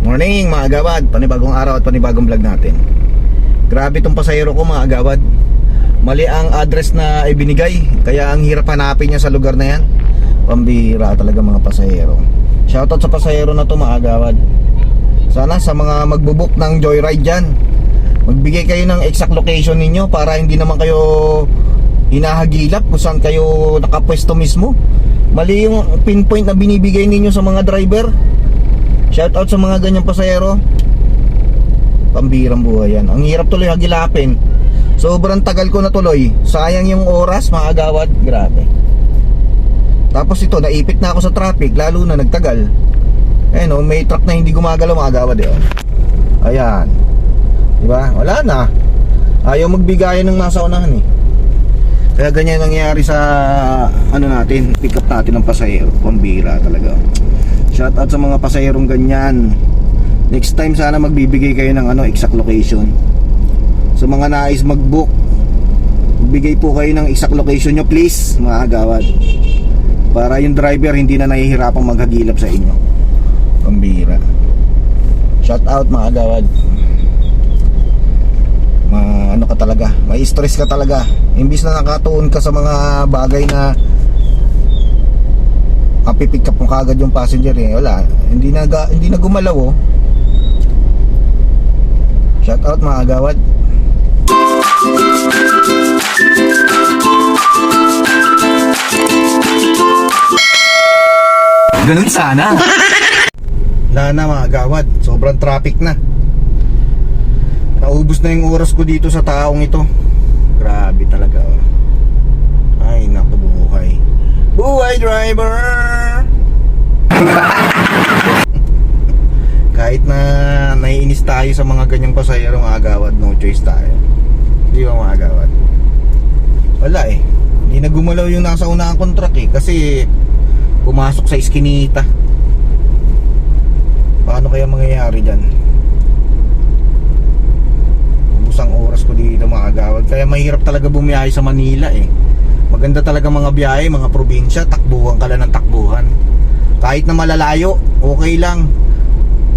Morning mga agawad, panibagong araw at panibagong vlog natin. Grabe tong pasahero ko mga agawad. Mali ang address na ibinigay, kaya ang hirap hanapin niya sa lugar na yan. Pambira talaga mga pasahero. Shoutout sa pasahero na to mga agawad. Sana sa mga magbubuk ng joyride dyan, magbigay kayo ng exact location ninyo para hindi naman kayo hinahagilap kung saan kayo nakapwesto mismo. Mali yung pinpoint na binibigay ninyo sa mga driver. Shoutout sa mga ganyang pasahero. Pambirang buhay yan. Ang hirap tuloy hagilapin. Sobrang tagal ko na tuloy. Sayang yung oras mga agawad. Grabe. Tapos ito, naipit na ako sa traffic. Lalo na nagtagal. Eh no, may truck na hindi gumagalaw mga agawad eh. Ayan. Diba? Wala na. Ayaw magbigayan ng nasa unahan eh. Kaya ganyan nangyayari sa ano natin, pick up natin ng pasahero. Pambira talaga. Shoutout sa mga pasahirong ganyan. Next time sana magbibigay kayo ng exact location. Sa mga nais mag-book, magbigay po kayo ng exact location nyo please mga agawad. Para yung driver hindi na nahihirapang maghagilap sa inyo. Pambira. Shoutout mga agawad. Ano ka talaga, may stress ka talaga. Imbis na nakatuon ka sa mga bagay na pipick up mo kagad yung passenger eh. Wala, hindi na gumalaw oh. Shout out mga agawad. Ganun sana. Wala na mga agawad, sobrang traffic na. Naubos na yung oras ko dito sa taong ito. Grabe talaga oh. Ay naku, buhay. Buhay driver. Kahit na naiinis tayo sa mga ganyang pasahero mga agawad, no choice tayo. Di ba mga agawad? Wala eh. Hindi na gumalaw yung nasa unang contract eh. Kasi pumasok sa iskinita. Paano kaya mangyayari dyan? Ubus ang oras ko dito mga agawad. Kaya mahirap talaga bumiyahe sa Manila eh. Maganda talaga mga biyahe, mga probinsya, takbuhan ka lang ng takbuhan. Kahit na malalayo, okay lang.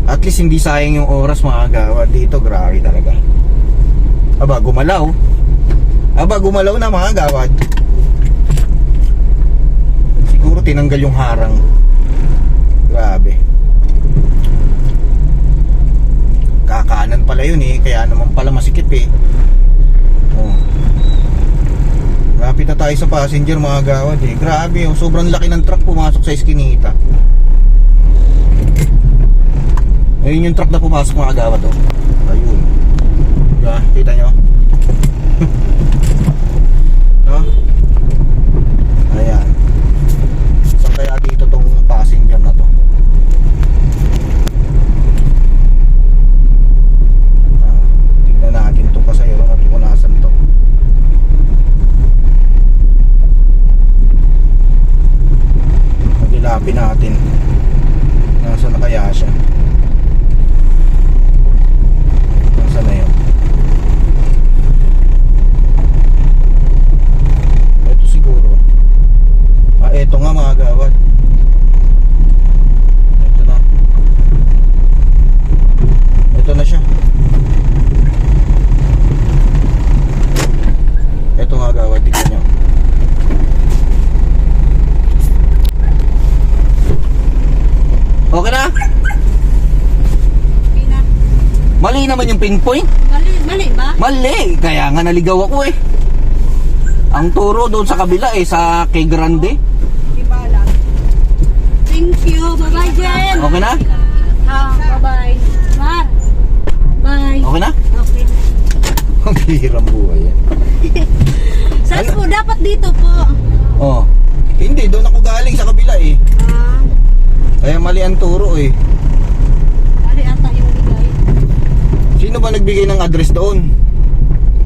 At least hindi sayang yung oras mga agawad. Dito grabe talaga. Aba, gumalaw. Aba, gumalaw na mga agawad. Siguro tinanggal yung harang. Grabe. Kakanan pala yun eh. Kaya naman pala masikip eh. Oh. Lapit na tayo sa passenger mga agawad eh. Grabe oh, sobrang laki ng truck pumasok sa iskinita. Ayun yung truck na pumasok mga agawad oh. Ayun. Diba? Kita nyo? No? Ayan. Saan kaya dito tong passenger na to? Tignan natin itong pasahero na kung nasan to. Magilapin natin. Nasaan na kaya siya? Nasaan na yun? Ito siguro. Ito nga mga agawad. Ito na. Ito na siya. Ito nga agawad, tignan nyo. Okay na? Mali naman yung pinpoint. Mali ba? Mali, kaya nga naligaw ako eh. Ang turo doon sa kabila eh, sa Kay Grande. Ibala. Thank you. Bye-bye, Jen. Okay na? Bye-bye. Mar. Bye. Okay na? Okay. Ang hirang buhay yan. Saan po? Dapat dito po. Oh. Hindi, doon ako galing sa kabila eh. Kaya mali ang turo eh. Mali ata yung bigay. Sino ba nagbigay ng address doon?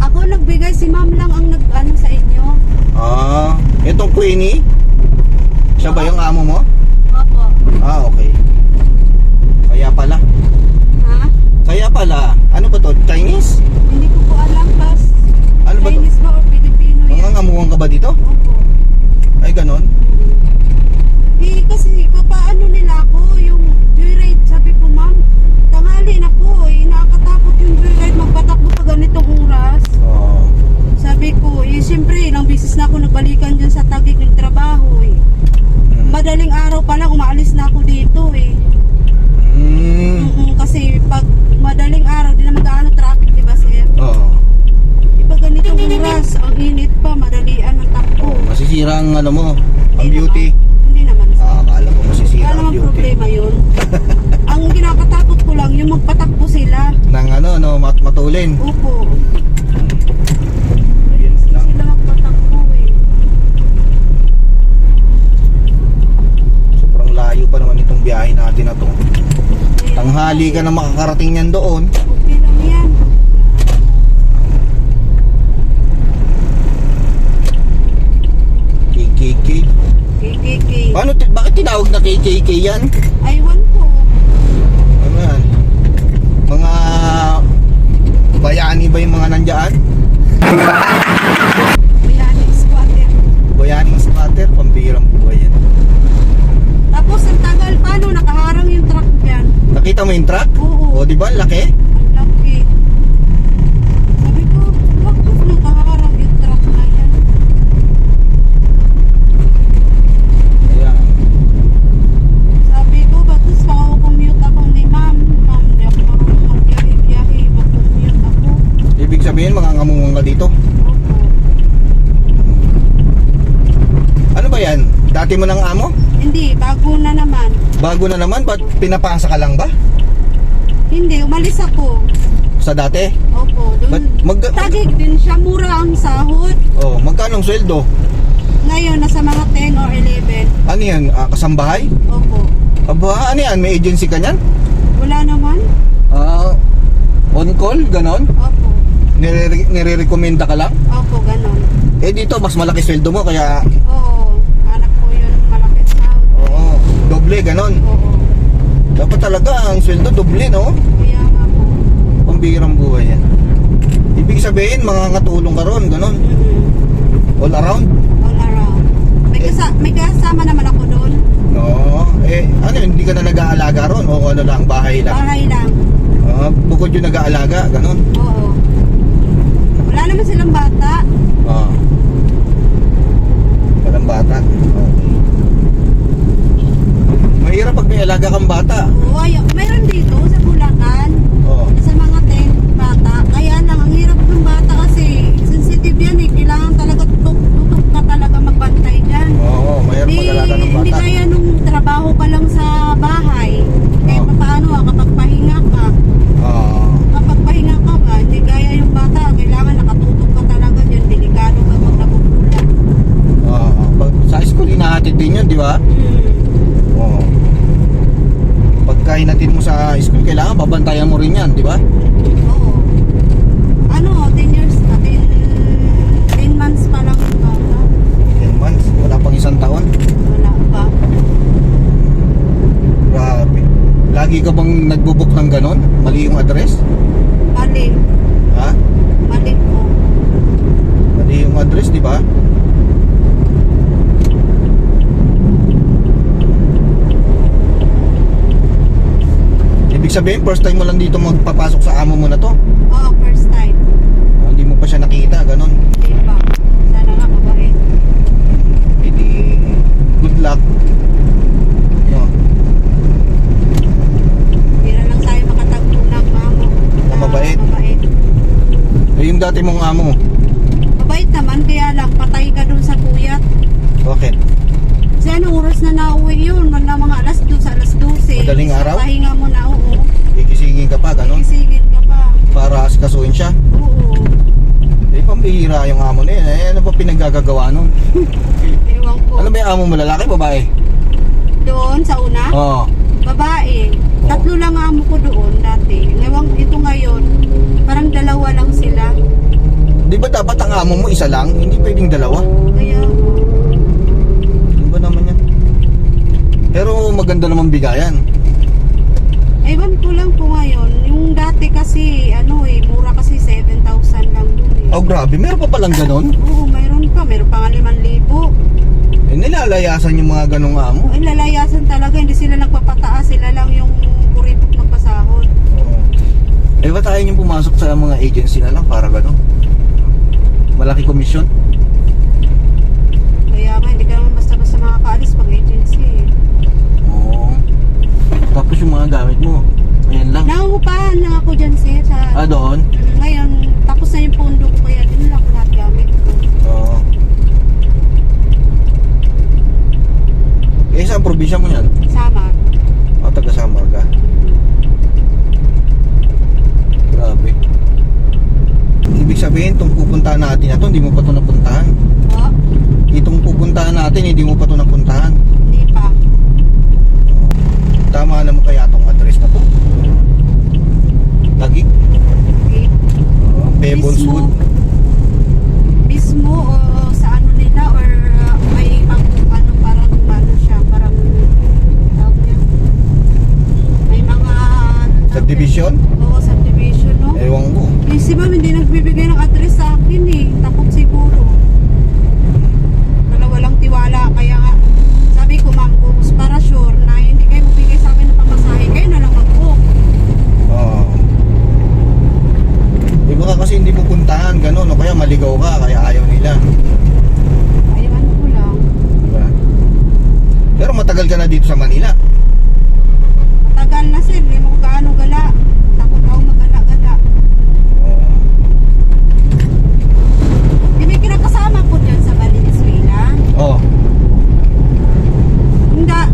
Ako nagbigay, si ma'am lang ang nag-ano sa inyo. Itong Queenie? Siya ba yung amo mo? Opo. Okay. Kaya pala. Ha? Kaya pala. Ano ba to? Chinese? Hindi ko po alam, Pas. Ano ba to? Chinese ba o Filipino yan? Mangangamuhan ka ba dito? Opo. Ay, ganon? Kasi papaano nila ako yung joyride, sabi ko ma'am, balikan dyan sa Taguig nagtrabaho eh. Madaling araw pa lang umaalis na ako dito eh. Kasi pag madaling araw, di na mag-ano traffic, di ba sir? Oo. Iba ganitong oras, ang init pa, madalian ng takbo. Masisira ang ano mo, ang Hindi beauty. naman. Hindi naman sir. Akala ko masisira Wala ang namang beauty. problema yun. Ang kinakatakot ko lang, yung magpatakbo sila. Nang ano, matulin. Opo. Ayun lang. Sila magpatakbo eh. Sobrang layo pa naman itong biyahe natin na to. Kaya, Tanghali ka na makakarating yan doon. okay lang yan. KKK. KKK. Bakit tinawag na KKK yan? Aywan ko. Ano yan? Mga bayani ba yung mga nandyan? Bayani squatter. Bayaning squatter, pambirang buhay yan. Tapos ang tagal pa, no, nakaharang yung truck dyan. Nakita mo yung truck? Oo. O di ba, laki? Ang laki. Sabi ko, bakit nakaharang yung truck na yan? Ayan. Sabi ko, ba't commute ako ni ma'am? Ma'am, di ako marunong magbiyahe-biyahe. Mag-commute ako. Ibig sabihin, mga ngamungang ka dito. Opo. Ano ba yan? Dati mo ng amo? Hindi, bago na naman. Bago na naman? Ba't pinapasa ka lang ba? Hindi, umalis ako. Sa dati? Opo, Ba't doon. Tagig din siya, mura ang sahod. Oh, magkano ang sweldo? Ngayon, nasa mga 10 or 11. Ano yan? Kasambahay? Opo. Aba, ano yan? May agency ka niyan? Wala naman? On call? Ganon? Opo. Nire-recommenda ka lang? Opo, ganon. Eh dito, mas malaki sweldo mo, kaya Oo, anak ko yun, malaki sahod. oo, doble, ganon. Oo, Dapat talaga ang sweldo doble, no? kaya nga po. Pambirang buhay yan. Ibig sabihin, mga katulong ka ron, ganon. All around? All around. May kasama naman ako doon. No. Ano yun, hindi ka na nag-aalaga ron? O ano lang, bahay lang? Bahay lang. Bukod yung nag-aalaga, ganon. Oo. Wala naman silang bata. Walang bata. Okay. Mahirap pag may alaga kang bata. Oo, mayroon dito sa Bulacan. Oo. Sa mga tent, bata. Kaya lang, ang hirap ng bata kasi sensitive yan eh. Kailangan talaga tutok ka talaga magbantay dyan. Oo, mahirap pag-alaga ng Hindi bata. kaya nung trabaho ka lang sa bahay. Kaya paano kapag pahinga ka, Oo. kapag pahinga ka ba, hindi kaya yung bata. Kailangan nakatutok ka talaga dyan. Delikado ka pag nabubulan. Oo. Sa school, inahatid din yun, di ba? Oo. Pagka hinatid mo sa school, kailangan babantayan mo rin yan, di ba? Oo. Ano, 10 years na, 10 months pa lang yung bata. 10 months, wala pang isang taon. Wala pa. Grabe. Lagi ka bang nagbubuk ng ganon? Mali yung address? Mali. Ha? Mali po. Mali yung address, di ba? Ibig sabihin, first time mo lang dito magpapasok sa amo mo na to? Oo, first time. Hindi mo pa siya nakita, ganon. Hindi pa. Sana nga mabait. Hindi, good luck. No. Hindi na lang tayo makatagpo ng amo. Na mabait. Mabait. Eh, yung dati mong amo, Mabait naman, kaya lang patay ka dun sa puyat. bakit? Kasi anong oras na nauwi yun? Wala mga alas 2, alas 12. Madaling araw? Pahinga mo na, oo. Gigisingin ka pa, ganon? Isigil ka pa. Para askasuin siya. Oo. Eh, pambihira yung amo na yun. Eh, ano ba pinaggagawa nun? Ewan ko. Ano ba yung amo mo, lalaki, babae? Doon sa una, Oo. babae. Tatlo lang amo ko doon dati. Ewan, ito ngayon, parang dalawa lang sila. Di ba dapat ang amo mo isa lang? Hindi pwedeng dalawa. Kaya, Ano ba naman yan? Pero maganda naman bigayan. ewan ko lang po ngayon. Yung dati kasi, mura kasi 7,000 lang doon eh. Oh, grabe. Meron pa palang ganon? Oo, mayroon pa. Mayroon pa nga 5,000. Eh, nilalayasan yung mga ganong amo. Ay, lalayasan talaga. Hindi sila nagpapataas. Sila lang yung puripot magpasahod. Oo. Eh, ba't ayaw niyong pumasok sa mga agency na lang para gano'n? Malaki komisyon? makakaalis pag agency. Oo. Tapos yung mga gamit mo, ayan lang. Nauupahan lang ako dyan, sir. Sa, Doon? Ngayon, tapos na yung pondo ko, kaya din lang ako lahat gamit ko. Oo. Eh, saan probinsya mo yan? Sama. Taga Samar ka? Grabe. Ibig sabihin, itong pupuntahan natin na to, hindi mo pa ito napuntahan. O, Itong pupuntahan natin, hindi mo pa ito napuntahan. hindi pa. Tama naman kaya itong address na to. Tagig. Okay. Pebbleswood. Mismo o sa ano nila or may ibang ano parang ano siya, parang tawag niya. May mga Subdivision? Oo, subdivision, no? Ewan ko. Eh, si ma'am hindi nagbibigay ng address sa akin eh. Takot siguro. Dalawa lang tiwala. Kaya nga, sabi ko ma'am, kung para sure na hindi kayo bibigay sa akin ng pamasahe, kayo na lang mag-book. Oo. Iba ka kasi hindi mo puntahan, gano'n. O kaya maligaw ka, kaya ayaw nila. Ayaw ano ko lang. Diba? Pero matagal ka na dito sa Manila. Matagal na sir, hindi mo gaano gala. Takot ako magala-gala. Oo. Di may kinakasama ko dyan sa Valenzuela. Oh. Yung daw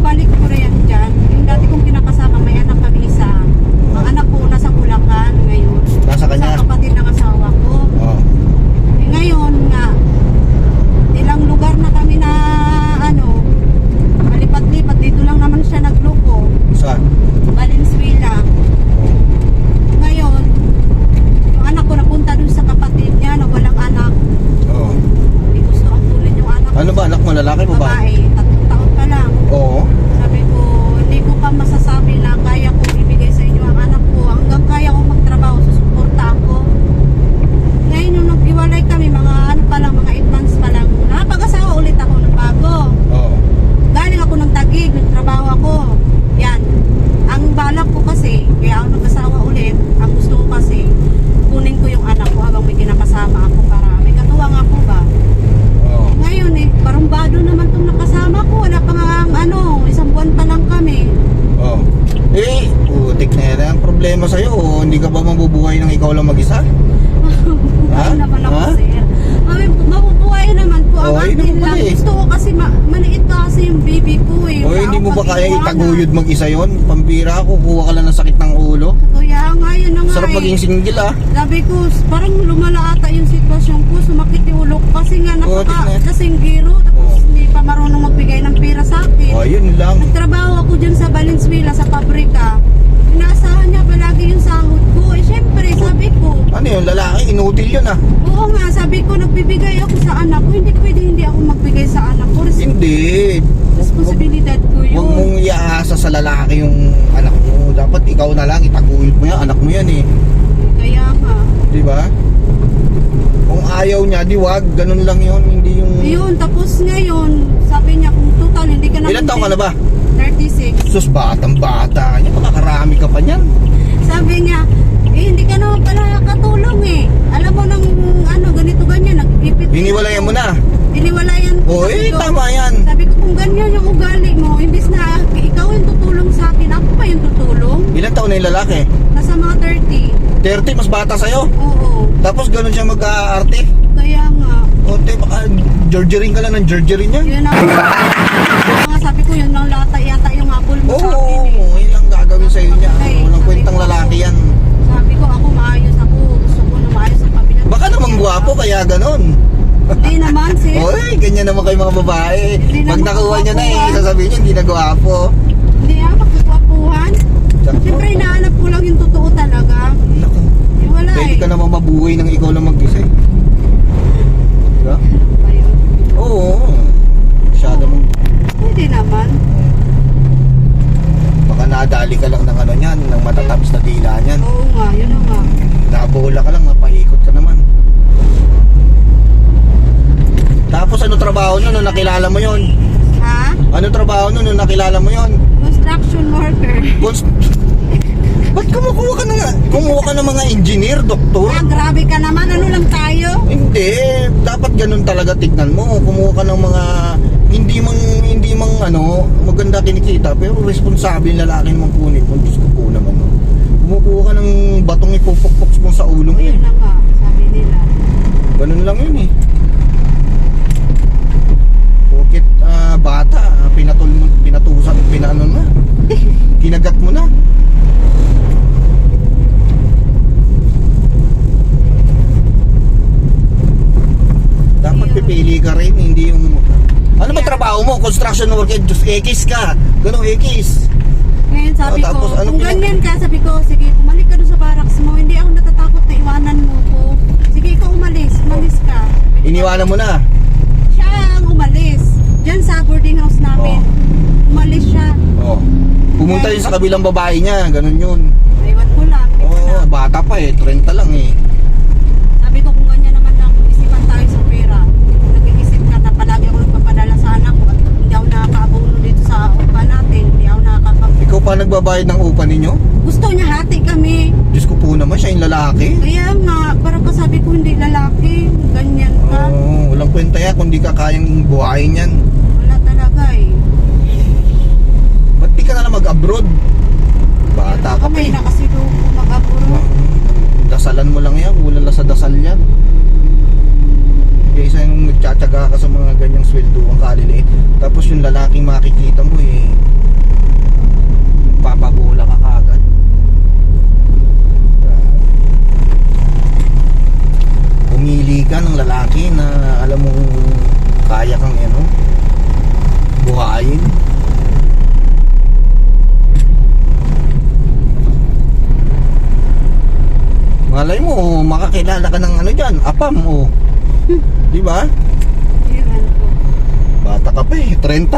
balik ko rin yan dyan. Yung dati kong kinakasama, may anak kami isa. Ang anak ko nasa Bulacan ngayon. Nasa kanya? Sa kapatid ng asawa ko. Oh. Eh ngayon nga, ilang lugar na kami na ano, malipat-lipat. Dito lang naman siya nagloko. Saan? Valenzuela. Oh. Ngayon, yung anak ko napunta dun sa kapatid niya na walang anak. Oo. Hindi gusto ang tulad yung anak ko. Ano ba, anak mo, lalaki mo ba? Babae, 3 taon pa lang. Oo. Sabi ko, hindi ko pa masasabi na kaya kong ibigay sa inyo ang anak ko. Hanggang kaya kong magtrabaho, susuportahan ko. Ngayon nung nag-iwalay kami, mga ano pa lang, mga 8 months pa lang, nakapag-asawa ulit ako ng bago. Oo. Galing ako ng Taguig, nagtrabaho ako. Yan. Ang balak ko kasi, kaya ako nag-asawa ulit, ang gusto ko kasi, kunin ko yung anak ko habang may kinakasama ako para may katuwang ako ba. Oo. Ngayon eh, parumbado naman itong nakasama ko. Wala pa nga ang ano, 1 buwan pa lang kami. Oo. Eh, putik na yan. Ang problema sa'yo, oh, hindi ka ba mabubuhay ng ikaw lang mag-isa? Ha? Ay naman ako, Ha? sir. Ay, mabubuhay naman po. Ang Oy, akin naman lang. pala eh. Gusto ko kasi maliit pa kasi yung baby ko eh. O, Wala hindi mo akong ba kaya pag-iwanan. itaguyod mag-isa yon? Pambira, kukuha ka lang ng sakit ng ulo. Kaya nga, yun na nga Sarap eh. maging single, ah. Sabi ko, parang lumala ata yung sitwasyon ko. Sumakit yung ulo ko kasi nga tignan. napaka-kasing giro. Tapos hindi pa marunong magbigay ng pera sa akin. O, yun lang. Nagtrabaho ako dyan sa Valenzuela sa pabrika. Inaasahan niya palagi yung sahod ko. Eh syempre, sabi ko, Ano yun, lalaki, inutil yun, ah. oo nga, sabi ko, nagbibigay ako sa anak ko. Hindi pwede hindi ako magbigay sa anak ko. Hindi. Responsibilidad ko Huwag yun. mong iaasa sa lalaki yung anak mo. Dapat ikaw na lang, itaguyod mo yan. Anak mo yan, eh. Kaya nga. Di ba? Kung ayaw niya, di wag. Ganun lang yun. Hindi yung... Ayun, tapos ngayon, sabi niya, kung total, hindi ka na... Ilan taong ka na ba? 36. Sus, batang-bata. Yan, makakarami ka pa niyan. Sabi niya, hindi ka naman pala katulong eh. Alam mo nang ano, ganito ganyan, nag-ipit. Hiniwalayan mo na. Iniwalayan ko. O, Sabi eh, ko- tama yan. Sabi ko, kung ganyan yung ugali mo, imbis na ikaw yung tutulong sa akin, ako pa yung tutulong. Ilan taon na yung lalaki? Nasa mga 30. 30, mas bata sa'yo. Oo. Tapos ganun siya mag-aarte. Kaya nga. O, te, baka gergerin ka lang ng gergerin niya. Yun ang kaya nga sabi ko, yun ang lata yata yung apple mo sa Oo, akin eh. yun lang gagawin sa'yo niya. Ay, Walang sabi kwentang ko, lalaki yan. Sabi ko, ako maayos ako. Gusto ko na maayos ang pamilya. Baka naman gwapo, kaya ganun. Hindi naman, sis. Oy, ganyan naman kayo mga babae. Hindi Pag naman nakuha niya na gwapuhan. sasabihin niya, hindi na gwapo. Hindi magkakwapuhan. Siyempre, hinahanap ko lang yung totoo talaga. Naku, Eh, wala pwede eh. ka naman mabuhay ng ikaw lang mag-isa eh. Diba? Ayun. Oo. Masyado mong... Pwede naman. Baka nadali ka lang ng ano niyan, ng matatamis na dila niyan. Oo nga, yun na nga. Nabola ka lang, mapahikot ka naman. Tapos ano trabaho nyo nung nakilala mo yon? Ha? Ano trabaho nung nakilala mo yon? Construction worker. Ba't kumukuha ka na nga? Kumuha ka ng mga engineer, doktor. Ah, grabe ka naman. Ano lang tayo? Hindi, dapat ganun talaga tignan mo. Kumuha ka ng mga hindi mang ano, maganda kinikita pero responsable lalaki naman kunin mo. Diyos ko po naman. No? Kumukuha ka ng batong ipupukpok mo sa ulo mo. Yun na nga, sabi nila. Ganun lang yun eh. Porket bata, pinatusan, pinaano na. Kinagat mo na. Dapat Ayun. pipili ka rin, hindi yung... Ano ba trabaho mo? Construction worker, just X ka. Ganun X. Ngayon sabi Oh, tapos ko, ano kung pinag- ganyan ka, sabi ko, sige, umalik ka doon sa barracks mo. Hindi ako natatakot na iwanan mo ko. Sige, ikaw umalis ka. Iniwanan mo na. Siya ang umalis. Diyan sa boarding house namin. Umalis siya. Oh. Pumunta yun sa kabilang babae niya, ganun yun. Naiwan ko lang. Hindi ko Oh, na. bata pa eh, 30 lang eh. Sabi ko kung ganyan naman lang, isipan tayo sa pera. Nag-iisip ka na palagi ako nagpapadala sa anak ko. At hindi ako nakakaabuno dito sa upa natin. Hindi ako nakakapag... Ikaw pa nagbabayad ng upa ninyo? Gusto niya hati kami. Diyos ko po naman, siya yung lalaki. Kaya nga, parang kasabi ko hindi lalaki. Ganyan ka. Oh, walang kwenta yan kung di ka kayang buhayin yan. Wala talaga eh. Ba't di ka na lang mag-abroad? Bata ka pa May eh. nakasiluko mag-aburo. Dasalan mo lang yan, kulang lang sa dasal yan. Kaya isa yung nagtsatsaga ka sa mga ganyang sweldo ang kaliliit. Tapos yung lalaking makikita mo eh, papabola ka kagad. Pumili ka ng lalaki na alam mong kaya kang ano, buhayin. Malay mo, makakilala ka ng ano dyan, apam o. Di ba? Iwan ko. Bata ka pa eh, 30?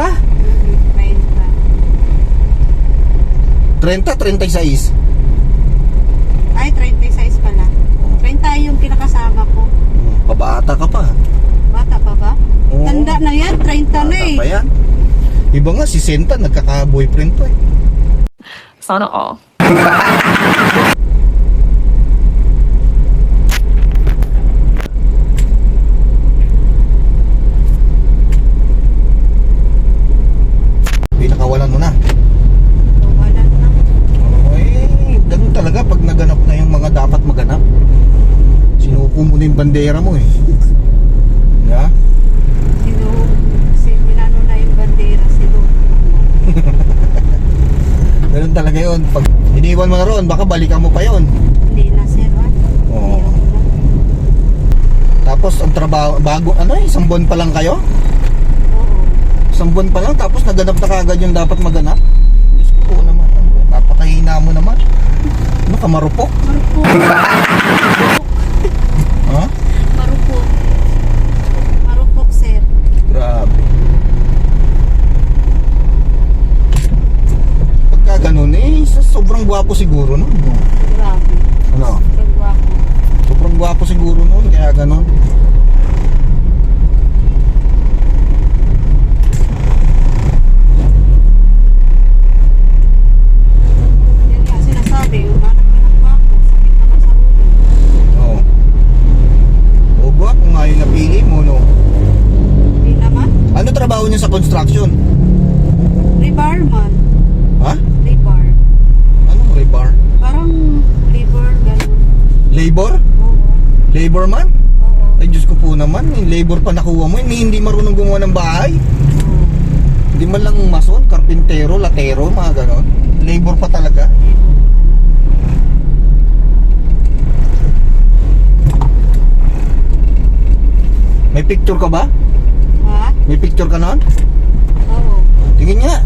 30, 36. Ay, 36 pala. 30 yung kinakasama ko. Pabata ka pa. Bata pa ba? Oo. Tanda na yan, 30 na Bata eh. pa yan. Iba nga, si Senta, nagkaka-boyfriend pa eh. Sana all. Pinakawalan mo na. So, wala na. Okay, ganun talaga pag naganap na yung mga dapat maganap. Sinuko mo na yung bandera mo eh. Yeah? Minano na yung bandera, Ganun talaga yun. Pag iniwan mo na ron, baka balikan mo pa yun. Hindi na sir, ah. Oo. Tapos ang trabaho, bago, ano eh, isang buwan pa lang kayo? Oo. Isang buwan pa lang, tapos naganap na kagad yung dapat maganap? Diyos ko po naman, napakahina mo naman. Ano ka, marupok? Marupok. Ha? Marupok. Marupok, sir. Grabe. Pagka ganun eh, sobrang gwapo siguro nun. No? Grabe. Ano? Sobrang gwapo. Sobrang gwapo siguro nun, kaya ganun. Yan nga sinasabi, umanap ka ng gwapo. Sakit naman sa ulo. Oo. O gwapo nga yung napili mo, no? Hindi naman. Ano trabaho niya sa construction? Rebarman. Ha? Rebar. Anong rebar? Parang labor, gano'n. Labor? Oo. Laborman? Oo. Ay, Diyos ko po naman, yung labor pa nakuha mo, hindi marunong gumawa ng bahay. Oo. Hindi man lang mason, karpintero, latero, mga ganon. Labor pa talaga. May picture ka ba? Ha? May picture ka nun? Oo. Tingin nga.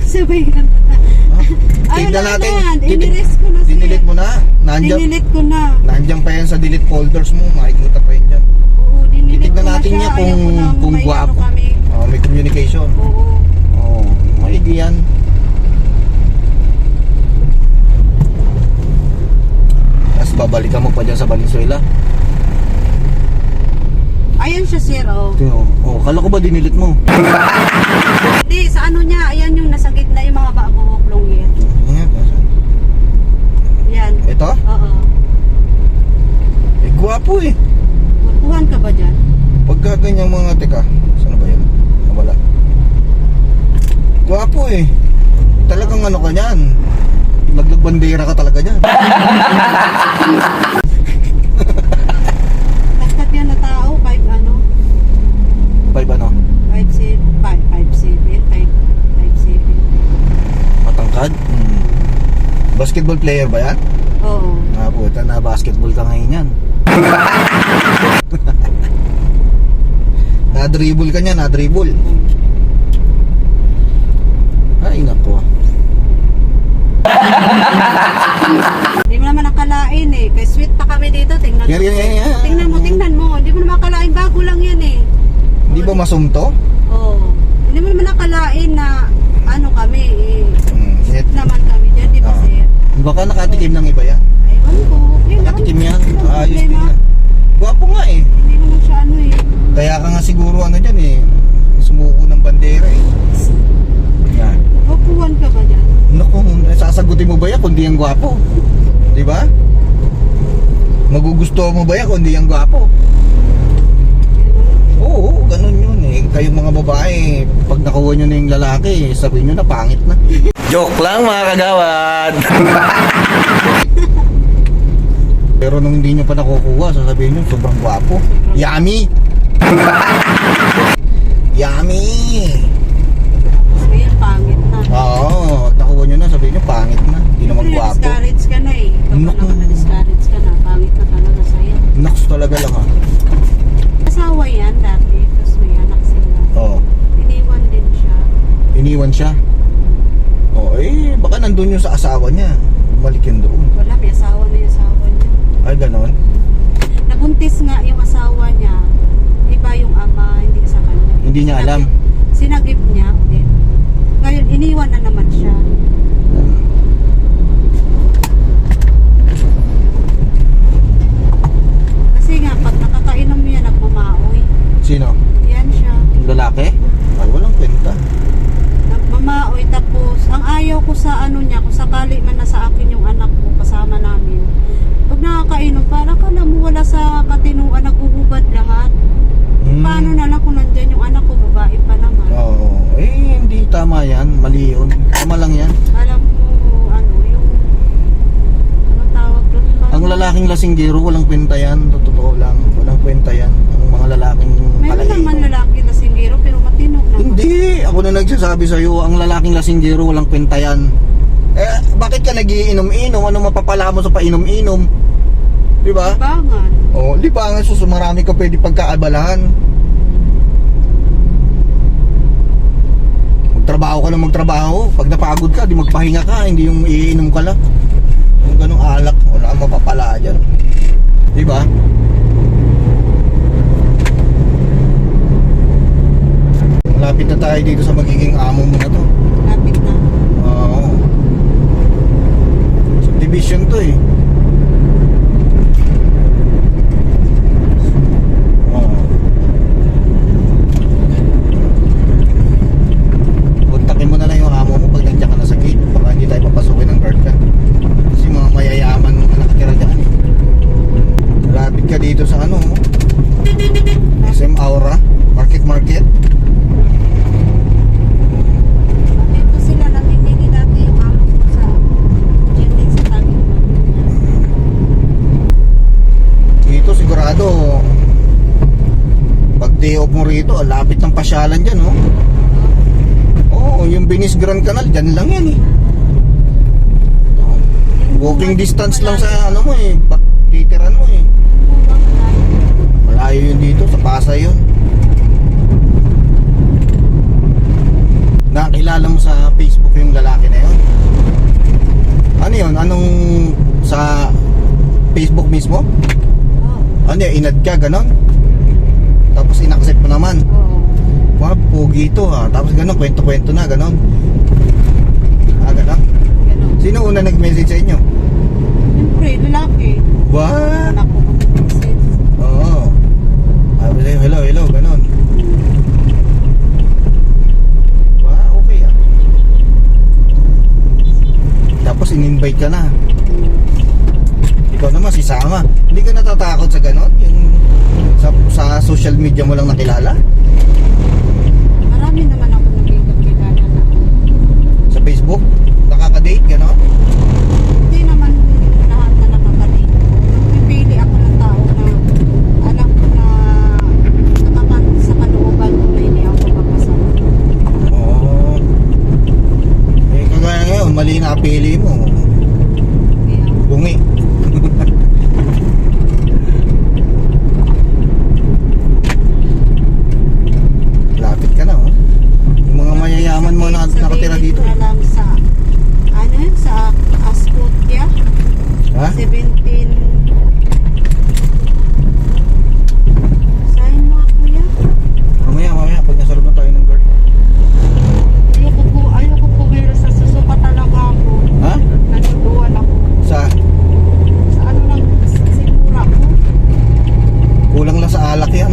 Sabay ka na. Ay, Tignan wala natin. na. Dinilis ko na, sir. Dinilit mo na. Nandiyan, Dinilit ko na. nandiyan pa yan sa delete folders mo. Makikita pa yan dyan. Oo, dinilit Titignan ko na natin siya. niya Ayaw ko na kung may guwapo. ano kami. Oh, may communication. Oo. Oo, maigi yan. Tapos babalikan mo pa dyan sa Valenzuela. Ayan siya, sir. Oh. Oh, kala ko ba dinilit mo? Hindi, sa ano niya, ayan yung nasa gitna yung mga bago long yan. Ayan, Gwapo eh. Makuhan ka ba dyan? Pagka ganyang mga, teka, saan ba yan? Nawala. Gwapo eh. Talagang ano ka niyan. Maglagbandera ka talaga dyan. Basta yan na tao, 5 ano? 5 ano? 5'7", 5'7". Matangkad? Basketball player ba yan? Oo. Ah, puta na basketball ka ngayon yan. Na-dribble ka niya, na-dribble. Ay, nako. Hindi mo naman nakalain eh. Kaya sweet pa kami dito. Tingnan mo. Yan. Tingnan mo. Hindi mo naman nakalain. Bago lang yan eh. Hindi ba masumto? Oo. Hindi mo naman nakalain na ano kami eh. Shit. Naman kami dyan, di ba Ah. sir? Baka nakatikim ng iba yan. Ewan ko. Okay lang. Nakatikim yan. Walang Ayos din problema. yan. Gwapo nga eh. Hindi naman siya ano eh. Kaya ka nga siguro ano dyan eh. Sumuko ng bandera eh. Yan. Upuan ka ba dyan? Naku, sasagutin mo ba yan kung di yan gwapo? Di ba? Magugusto mo ba yan kung di yan gwapo? Oo, ganun yun eh. Kayong mga babae, pag nakuha nyo na yung lalaki, sabihin nyo na pangit na. Joke lang mga kagawad! Pero nung hindi nyo pa nakukuha, sasabihin nyo sobrang gwapo. Yummy! Yummy! So yan, pangit na. Oo, pag nakuha nyo na, sabihin nyo pangit na. Hindi naman Siyempre, gwapo. na-discourage ka na eh. Ikaw Naku. pa naman na-discourage ka na. Pangit na talaga sa'yo. Naks talaga lang ha. Asawa yan dati. Tapos may anak sila. Oo. Iniwan din siya. Iniwan siya. Oo, eh, baka nandun yung sa asawa niya. Bumalik yun doon. Wala, may asawa na yung asawa niya. Ay, ganon. Nabuntis nga yung asawa niya. Iba yung ama, hindi sa kanya. Hindi niya alam. Sinagip niya ulit. Ngayon, iniwan na naman siya. Kasi nga, pag nakakainom niya, nagmamaoy. Sino? Yan siya. Yung lalaki? Ay, walang kwenta. Nagmamaoy. Tapos, ang ayaw ko sa ano niya, kung sakali man na sa akin yung anak ko, kasama namin. Pag nakakainom, parang kala mo wala sa patinuan, nagugubad lahat. Paano na lang kung nandyan yung anak ko, babae pa naman. Oo. Eh, hindi tama yan. Mali yun. Tama lang yan. Alam mo, ano, yung... Anong tawag doon? Parang- Ang lalaking lasinggero, walang kwenta yan. Totoo lang. Walang kwenta yan. Ang mga lalaking Meron naman lalaki na singgero, pero matino naman. Hindi. Ako na nagsasabi sa'yo, ang lalaking lasinggero, walang kwenta yan. Eh, bakit ka nagiinom-inom? Ano mapapala mo sa painom-inom? Di ba? Libangan. Oh, libangan, so marami ka pwede pagkaabalahan. Magtrabaho ka na magtrabaho. Pag napagod ka, di magpahinga ka. Hindi yung iinom ka lang. Yung ganong alak, wala kang mapapala dyan. Di ba? Malapit na tayo dito sa magiging amo mo na to. Lapit na. Oo. Subdivision to eh. Oo. Kontakin mo na lang yung amo mo pag nandiyan ka na sa gate. Baka hindi tayo papasukin ng guard ka. Kasi mga mayayaman mga nakatira dyan eh. Malapit ka dito sa ano, SM Aura Market. Dito sila namimili dati yung amo ko sa... Diyan din sa Tagum. Dito sigurado pag day off mo rito, lapit ng pasyalan dyan, oh. Oo, yung Venice Grand Canal, dyan lang yan eh. Walking distance lang sa ano mo eh, titiran mo eh. Malayo yun dito, sa Pasay yun. Nakilala mo sa Facebook yung lalaki na yun? Ano yun? Anong sa Facebook mismo? Oo. Ano yun? Inad ka, ganon? Tapos in-accept mo naman? Oo. Wow, pogi ito ha. Tapos ganon, kwento-kwento na, ganon. Ah, ganon? Ganun. Sino una nag-message sa inyo? Siyempre, lalaki. What? Anak ko mag-message. Oo. Sabi sa'yo, hello, ganon. Okay ah. Tapos in-invite ka na. Ikaw naman, si Sama. Hindi ka natatakot sa ganon? Yung sa social media mo lang nakilala? Marami naman ako naging kakilala na. Sa Facebook? Nakaka-date, gano'n? Hindi naman lahat na nakakadate ko. Pipili ako ng tao na alam ko na sa kalooban ko na hindi ako papasama. Oo. Eh, kagaya ngayon, mali na pili mo. Kaya, Bungi. Lapit ka na, oh. Yung mga mayayaman mo na nakatira sabihin dito. ko na lang sa, ano yun, sa Ascotia, Ha? 17. Saan mga kuya? Mamaya, pag nasarap na tayo ng guard. Ayoko po meron sa susuka talaga ako. Ha? Natuduan ako. Sa? Sa ano lang, sigura ko. Kulang lang sa alak yan.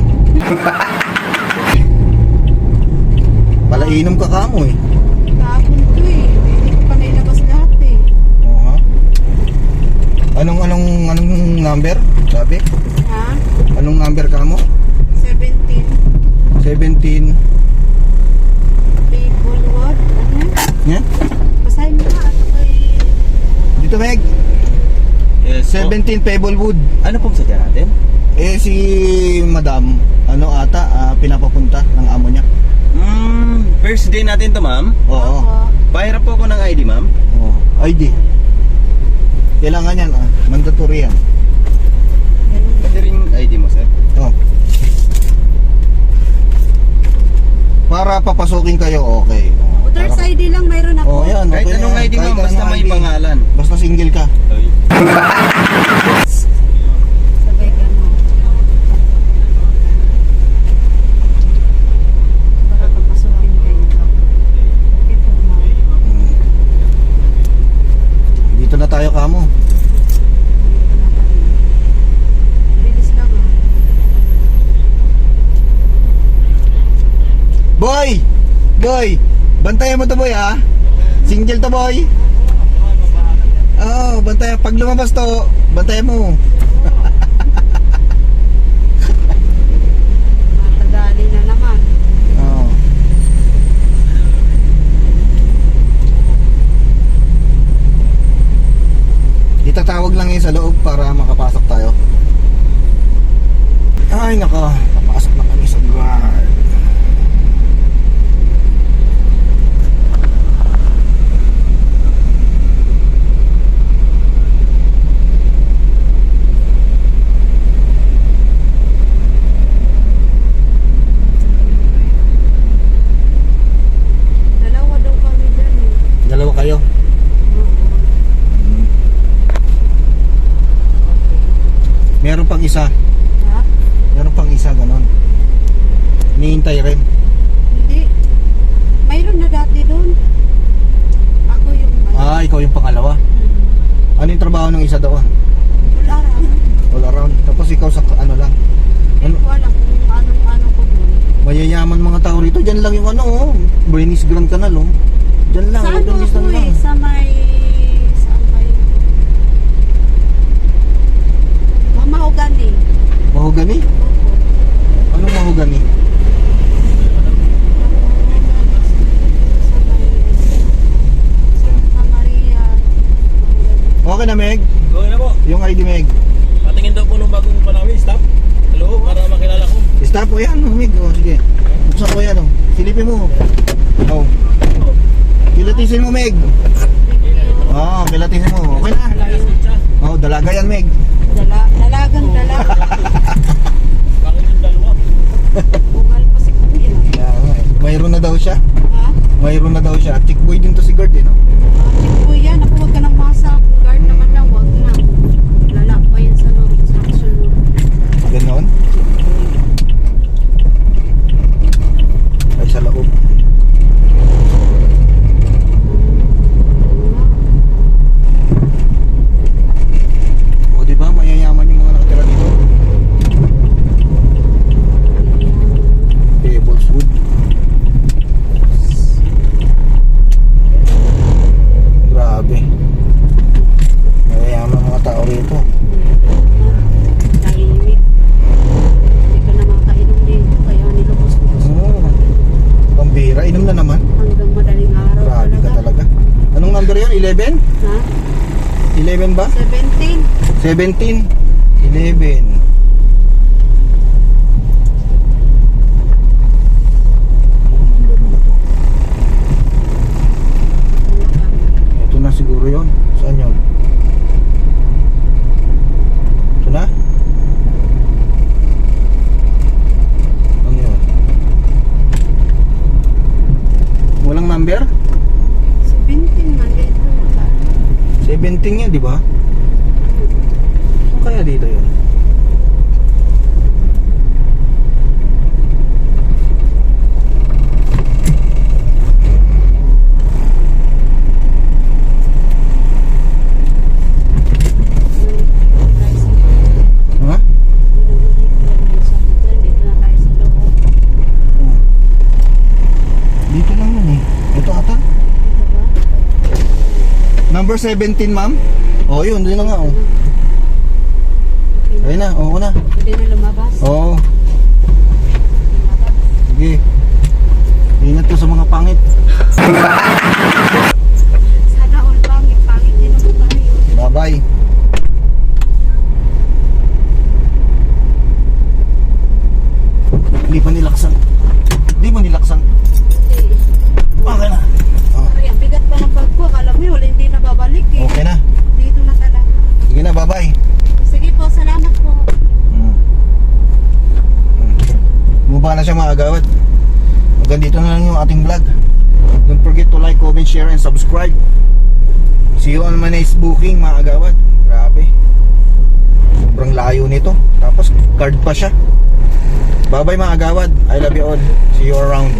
Palainom ka kamo eh. Kahapon ko eh. Hindi ko pa nailabas lahat eh. Oo ha? Anong number? Sabi? Ha? Anong number ka mo? 17. 17. People what? Ano yun? Yan? Basahin mo nga. Ano kay... Dito Meg. Yes, 17 Pebblewood. Ano pong sadya natin? Eh si Madam, pinapapunta ng amo niya. First day natin to, ma'am. Oo. Pahirap po ako ng ID, ma'am. Oo. ID. Kailangan yan, mandatory yan. Pwede rin ID mo, sir. Oh. Para papasukin kayo, okay. Other ID lang mayroon ako. Oh, yan. Kahit okay anong na yan. ID, ma'am, Kahit basta anong may ID. pangalan. Basta single ka. Sabay ka mo. Para papasukin kayo. Ito na. Dito na tayo kamo. Bilis lang ah. Boy! Boy! Bantayan mo to boy ha. Single to boy. Oo, bantayan. Pag lumabas to, bantayan mo. Matagali na naman. Oo. Itatawag lang yun sa loob para makapasok tayo. Ay nako, papasok na kami sa guard. Dalawa daw kami dyan eh. Dalawa kayo. Meron pang isa. Ha? Meron pang isa ganon. Hinihintay rin. Hindi. Mayroon na dati doon. Ako yung Ah, ikaw yung pangalawa. Ano yung trabaho ng isa doon? Wala lang. All around. Tapos ikaw sa ano lang. Hindi ko alam kung anong-ano ko doon. Mayayaman mga tao rito. Diyan lang yung Venice Grand Canal oh. Diyan lang. Sa ano Venice ako lang. eh, sa may... Saan ba yun? Mamahogani. Mahogani? Opo. Anong mahogani? Sa may... Santa Maria. Mahogani. Okay na Meg? Okay na po. Yung ID Meg. Patingin daw po nung bagong panami. Stop. Hello, para makilala ko. Stop ko yan Meg. Oh, sige. Buksan ko yan oh. Silipin mo. Oh. Kilatisin mo Meg. Oh, kilatisin mo. Okay na. Oh, dalaga yan Meg. Dalagang dalaga. Bakit yung dalawa? Bungal pa si Kuya. Yeah, mayroon na daw siya. Ha? Mayroon na daw siya. Chick boy din to si Gord eh no? Si Kuya, naku, huwag ka nang masa. Kung guard naman lang, huwag na. Lala pa yan sa sunod. Ganon. Ay sa loob. O di ba mayayaman yung mga nakatira dito? Tableswood. 11? Ha? 11 ba? 17. 17? 11. Ito na siguro yon. Saan yun? Ito na? Ano yun? Walang number? 17 man dito. 17 yan, di ba? Ano kaya dito yun? Ha? Dito lang yun eh. Ito ata. Number 17, ma'am? Oh, yun. Doon na nga, oh. Ayun na, oo na. Pwede na lumabas. Oo. Sige. Ingat ko sa mga pangit. Sana all pangit. Pangit din naman tayo. Bye-bye. Hindi pa nilaksan. Hindi mo nilaksan. Okay na. Oh, Ay, ang bigat pa ng bag ko. Akala mo yun, hindi na babalik eh. okay na. Dito na talaga. Sige na, bye-bye. Sige po, salamat po. Bumaba na siya mga agawad. Hanggang dito na lang yung ating vlog. Don't forget to like, comment, share, and subscribe. See you on my next booking mga agawad. Grabe. Sobrang layo nito. Tapos card pa siya. Bye bye mga agawad. I love you all. See you around.